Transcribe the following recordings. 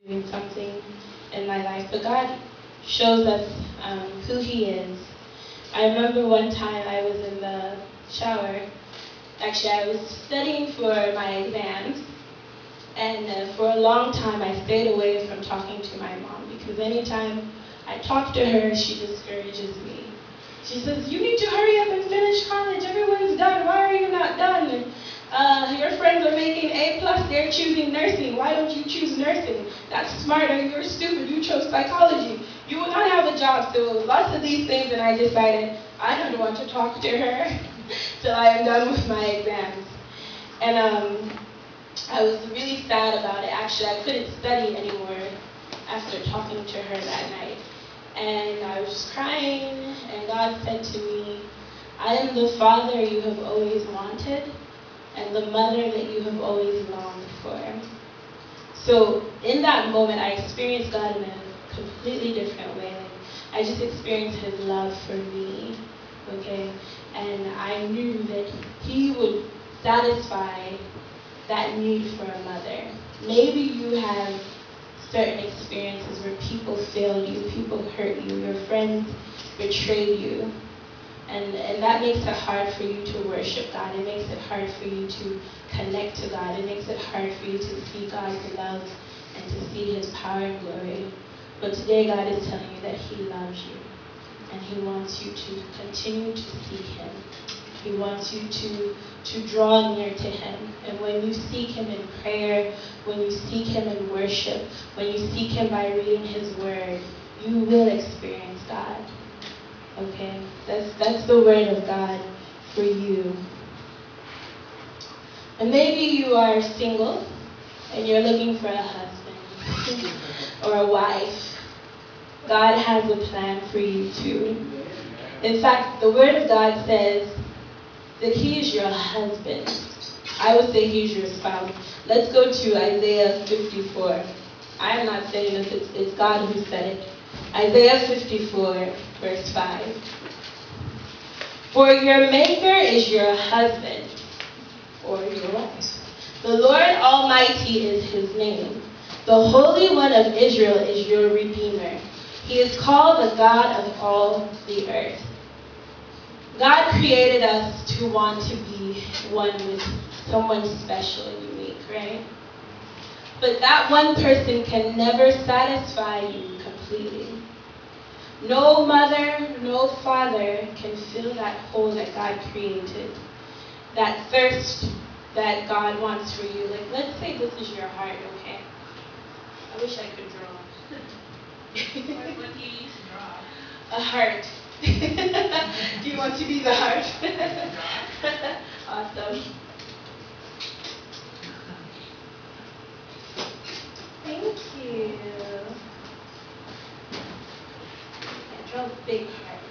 doing something in my life, but God shows us who He is. I remember one time I was in the shower. Actually, I was studying for my exams, and for a long time I stayed away from talking to my mom because anytime I talk to her, she discourages me. She says, "You need to hurry up and finish college. Everyone's done. Why are you not done? Your friends are making A+, they're choosing nursing. Why don't you choose nursing? That's smarter. You're stupid. You chose psychology. You will not have a job." So lots of these things, and I decided I don't want to talk to her till I am done with my exams. And I was really sad about it. Actually, I couldn't study anymore after talking to her that night. And I was just crying, and God said to me, "I am the father you have always wanted, and the mother that you have always longed for." So in that moment, I experienced God in a completely different way. I just experienced His love for me, okay? And I knew that He would satisfy that need for a mother. Maybe you have certain experiences where people failed you, people hurt you, your friends betrayed you. And that makes it hard for you to worship God. It makes it hard for you to connect to God. It makes it hard for you to see God's love and to see His power and glory. But today God is telling you that He loves you. And He wants you to continue to seek Him. He wants you to draw near to Him. And when you seek Him in prayer, when you seek Him in worship, when you seek Him by reading His Word, you will experience God. Okay? That's the Word of God for you. And maybe you are single and you're looking for a husband or a wife. God has a plan for you too. In fact, the Word of God says that He is your husband. I would say He is your spouse. Let's go to Isaiah 54. I am not saying this, it's God who said it. Isaiah 54, verse 5. "For your Maker is your husband," or your wife. "The Lord Almighty is His name. The Holy One of Israel is your Redeemer. He is called the God of all the earth." God created us to want to be one with someone special and unique, right? But that one person can never satisfy you completely. No mother, no father can fill that hole that God created. That thirst that God wants for you. Like, let's say this is your heart, okay? I wish I could draw. What do you use to draw? A heart. Do you want to be the heart? Awesome. Thank you. I draw a big heart.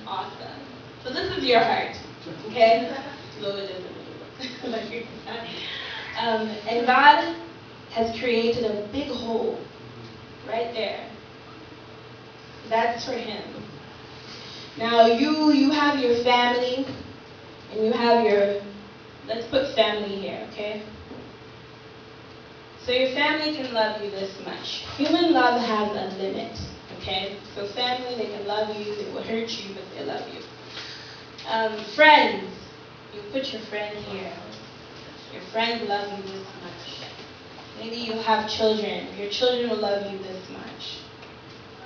Awesome. So this is your heart, okay? Though it doesn't look like that. And God has created a big hole right there. That's for Him. Now you have your family, and you have your, let's put family here, okay? So your family can love you this much. Human love has a limit, okay? So family, they can love you, they will hurt you, but they love you. Friends, you put your friend here. Your friends love you this much. Maybe you have children. Your children will love you this much.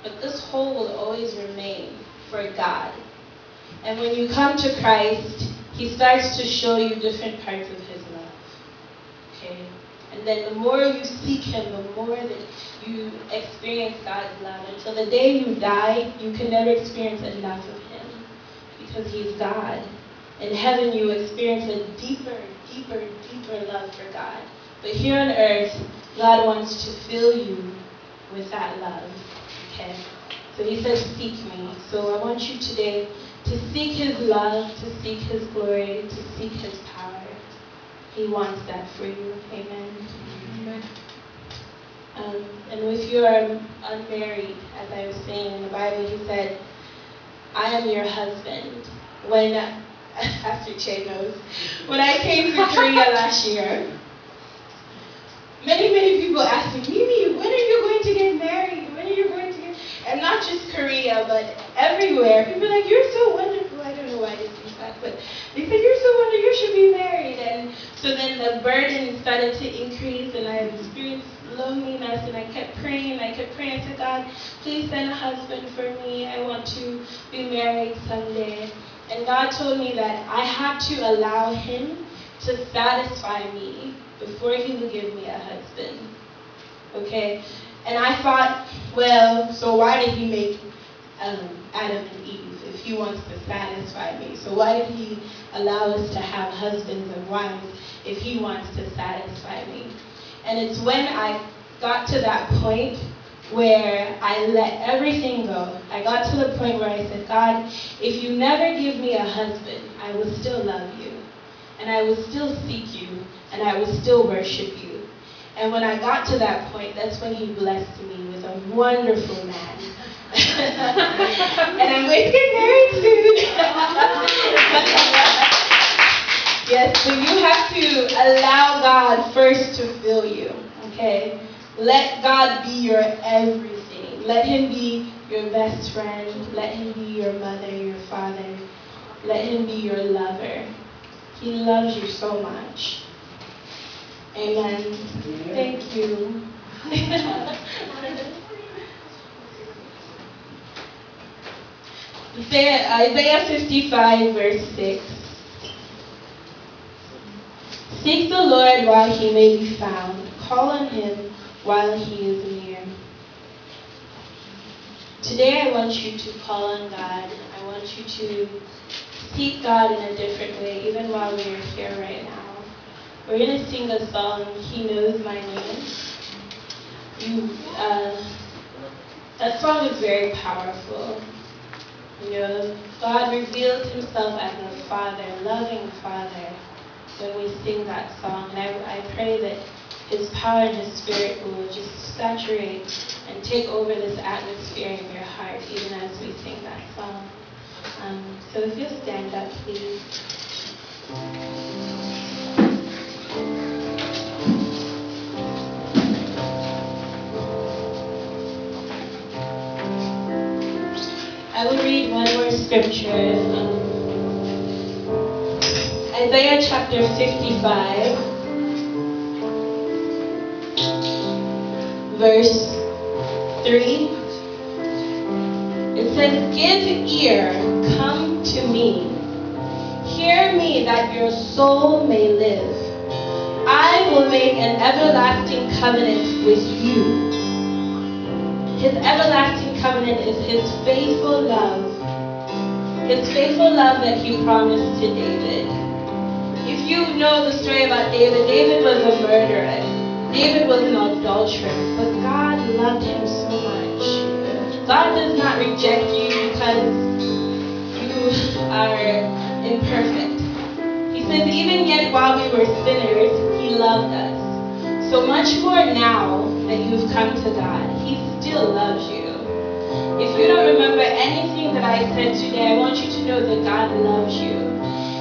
But this hole will always remain for God. And when you come to Christ, He starts to show you different parts of His love. Okay? And then the more you seek Him, the more that you experience God's love. Until the day you die, you can never experience enough of Him. Because He's God. In heaven, you experience a deeper, deeper, deeper love for God. But here on earth, God wants to fill you with that love. Okay? So He says, seek me. So I want you today to seek His love, to seek His glory, to seek His power. He wants that for you. Amen. Amen. And if you are unmarried, as I was saying in the Bible, He said, "I am your husband." When Pastor Che knows. When I came to Korea last year, many people asked me, Mimi, when are you going to get married? When are you going to get... And not just Korea, but everywhere. People are like, you're so wonderful. I don't know why they think that, but they said, you're so wonderful, you should be married. And so then the burden started to increase, and I experienced loneliness, and I kept praying. I said, God, please send a husband for me. I want to be married someday. And God told me that I had to allow him to satisfy me before he would give me a husband. Okay? And I thought, well, so why did he make Adam and Eve if he wants to satisfy me? So why did he allow us to have husbands and wives if he wants to satisfy me? And it's when I got to that point where I let everything go. I got to the point where I said, God, if you never give me a husband, I will still love you. And I will still seek you. And I will still worship you. And when I got to that point, that's when he blessed me with a wonderful man. And I'm going to get married soon. Yes, so you have to allow God first to fill you, okay? Let God be your everything. Let him be your best friend. Let him be your mother, your father. Let him be your lover. He loves you so much. Amen. Thank you. Isaiah 55, verse 6. Seek the Lord while he may be found. Call on him while he is near. Today I want you to call on God. I want you to seek God in a different way, even while we are here right now. We're going to sing a song, He Knows My Name. That song is very powerful. You know, God reveals himself as a father, loving father, when we sing that song. And I pray that his power and his spirit will just saturate and take over this atmosphere in your heart, even as we sing that song. So if you'll stand up, please. I will read one more scripture. Isaiah chapter 55, verse 3. It says, give ear, come to me. Hear me that your soul may live. I will make an everlasting covenant with you. His everlasting covenant is his faithful love. His faithful love that he promised to David. If you know the story about David, David was a murderer. David was an adulterer. But God loved him so much. God does not reject you because you are imperfect. He says, even yet while we were sinners, he loved us. So much more now that you've come to God, he still loves you. If you don't remember anything that I said today, I want you to know that God loves you.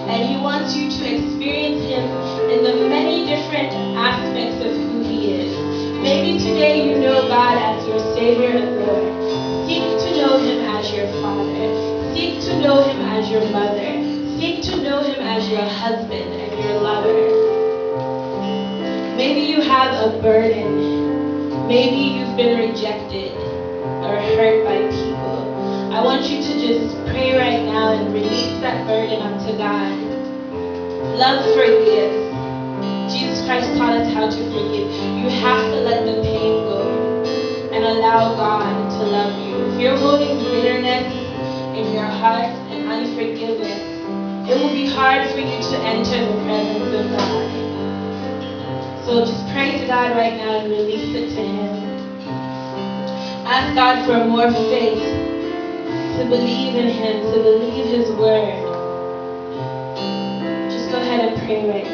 And he wants you to experience him in the many different aspects of who he is. Maybe today you know God as your Savior and Lord. Seek to know him as your Father. Seek to know him as your mother. Seek to know him as your husband and your lover. Maybe you have a burden. Maybe you've been rejected or hurt by people. I want you to just pray right now and release that burden unto God. Love forgives. Jesus Christ taught us how to forgive. You have to let the pain go and allow God to love you. If you're holding bitterness in your heart and unforgiveness, it will be hard for you to enter the presence of God. So just pray to God right now and release it to him. Ask God for more faith to believe in him, to believe his word. Just go ahead and pray right now.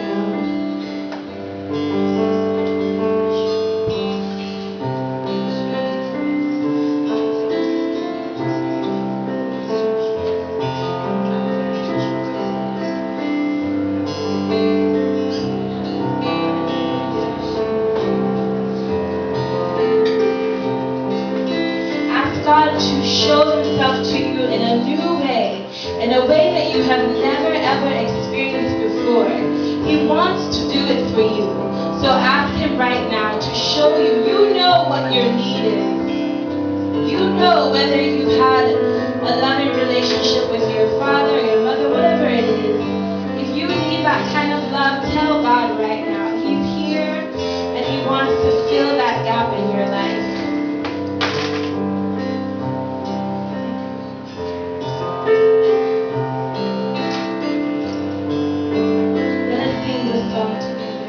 before. He wants to do it for you. So ask him right now to show you. You know what your need is. You know whether you've had a loving relationship with your father, your mother, whatever it is. If you need that kind of love, tell God right now. He's here and he wants to fill that gap in your life. Let us sing this song together.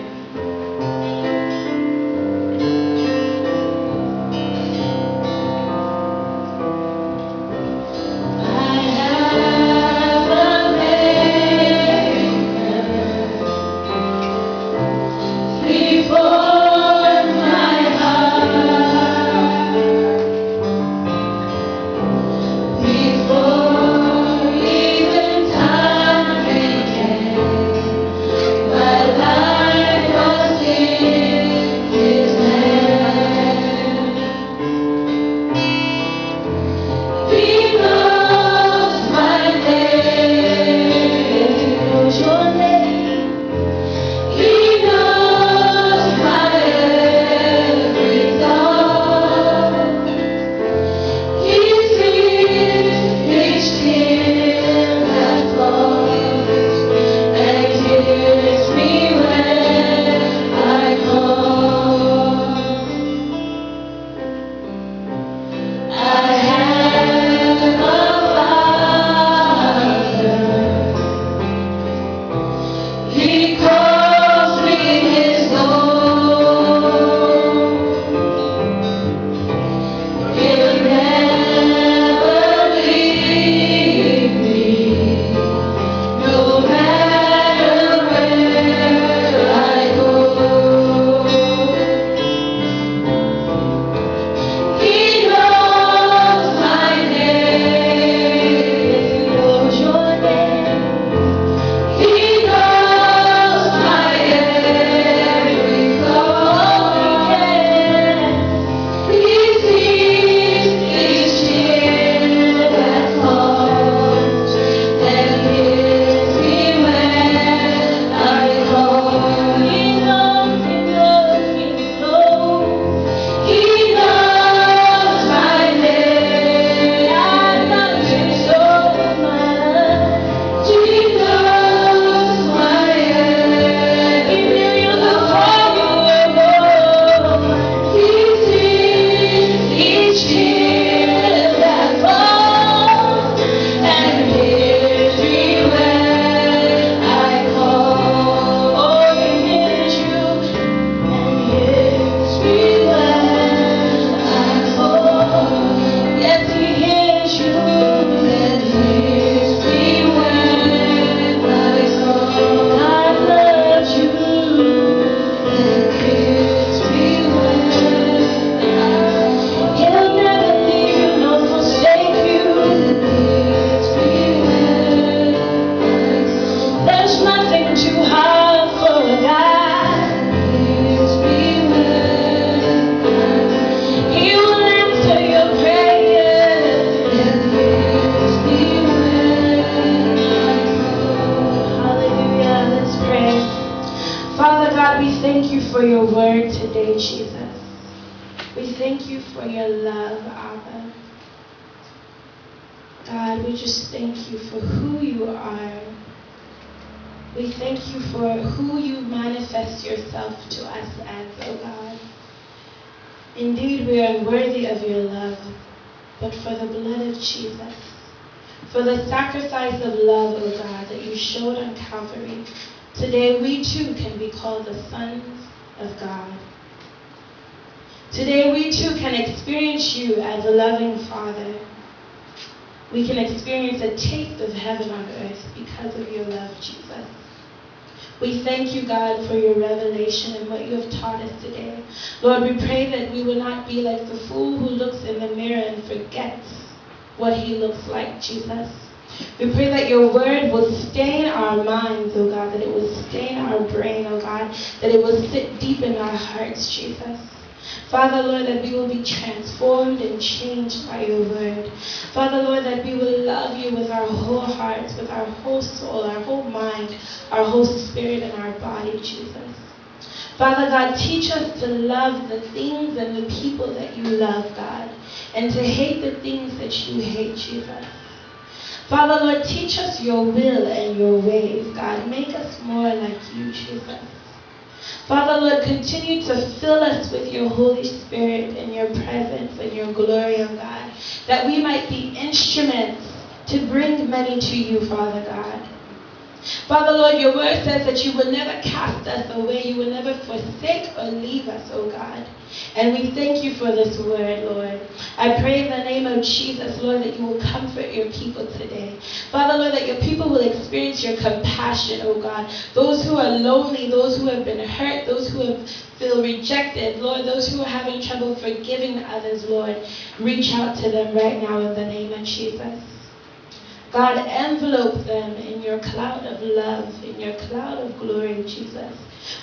For your word today, Jesus. We thank you for your love, Abba. God, we just thank you for who you are. We thank you for who you manifest yourself to us as, oh God. Indeed, we are unworthy of your love, but for the blood of Jesus, for the sacrifice of love, oh God, that you showed on Calvary, today we too can be called the sons of God. Today we too can experience you as a loving Father. We can experience a taste of heaven on earth because of your love, Jesus. We thank you, God, for your revelation and what you have taught us today. Lord, we pray that we will not be like the fool who looks in the mirror and forgets what he looks like, Jesus. We pray that your word will stain our minds, oh God, that it will stain our brain, oh God, that it will sit deep in our hearts, Jesus. Father, Lord, that we will be transformed and changed by your word. Father, Lord, that we will love you with our whole hearts, with our whole soul, our whole mind, our whole spirit, and our body, Jesus. Father God, teach us to love the things and the people that you love, God, and to hate the things that you hate, Jesus. Father, Lord, teach us your will and your ways, God. Make us more like you, Jesus. Father, Lord, continue to fill us with your Holy Spirit and your presence and your glory, oh God, that we might be instruments to bring many to you, Father God. Father, Lord, your word says that you will never cast us away. You will never forsake or leave us, oh God. And we thank you for this word, Lord. I pray in the name of Jesus, Lord, that you will comfort your people today. Father, Lord, that your people will experience your compassion, oh God. Those who are lonely, those who have been hurt, those who feel rejected, Lord, those who are having trouble forgiving others, Lord, reach out to them right now in the name of Jesus. God, envelope them in your cloud of love, in your cloud of glory, Jesus.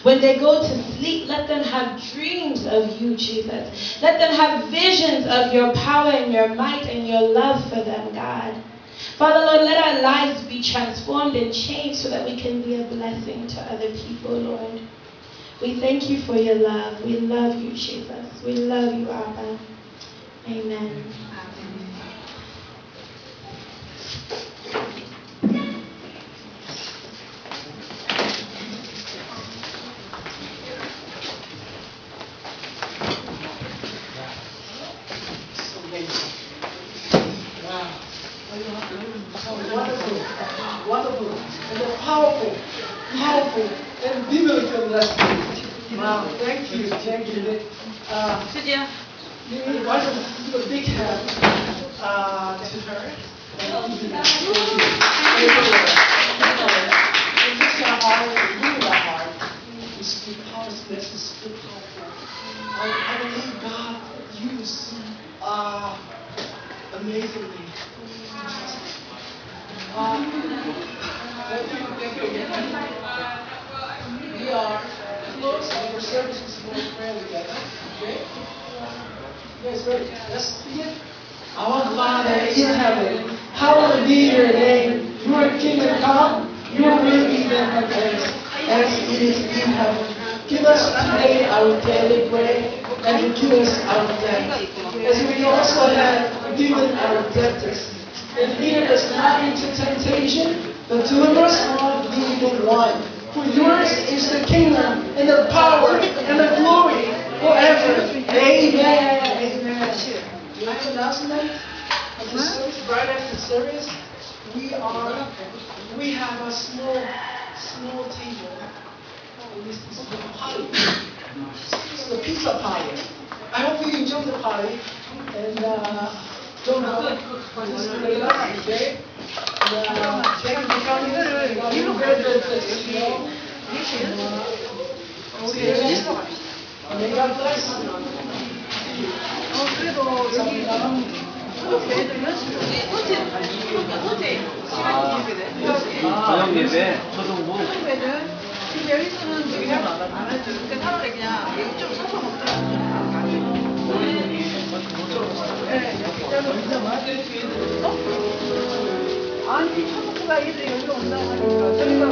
When they go to sleep, let them have dreams of you, Jesus. Let them have visions of your power and your might and your love for them, God. Father, Lord, let our lives be transformed and changed so that we can be a blessing to other people, Lord. We thank you for your love. We love you, Jesus. We love you, Abba. Amen. Wonderful, and powerful, and biblical lesson. Wow, thank you. You want to give a big hand to her. And just our heart, really our heart, is the powerful message, so powerful. I believe God used amazingly. Thank you again. We are close and our service is more prayer together. Okay? You guys ready? Let's begin. Our Father in heaven, hallowed be your name. Your kingdom come, your will be done on earth as it is in heaven. Give us today our daily bread, and forgive us our debt, as we also have forgiven our debtors. And lead us not into temptation, but deliver us from the evil one. For yours is the kingdom, and the power, and the glory, forever. Amen. Amen. You have an announcement of the service, right after the service. We have a small table. This is the party. This is the pizza party. I hope you enjoy the party. And don't know. This is really lovely, okay? And thank you for coming. You look very good, you know. May God bless you. 그래도 여기 애들 연습 호텔 시간이 이렇게 돼. 저녁 예배, 초등부. 애들 근데 여기서는 그냥 안 해줘. 그러니까 차라리 그냥 여기 좀 서서 먹자. 아니, 천국가 애들이 여기로 온다고 하니까 저희가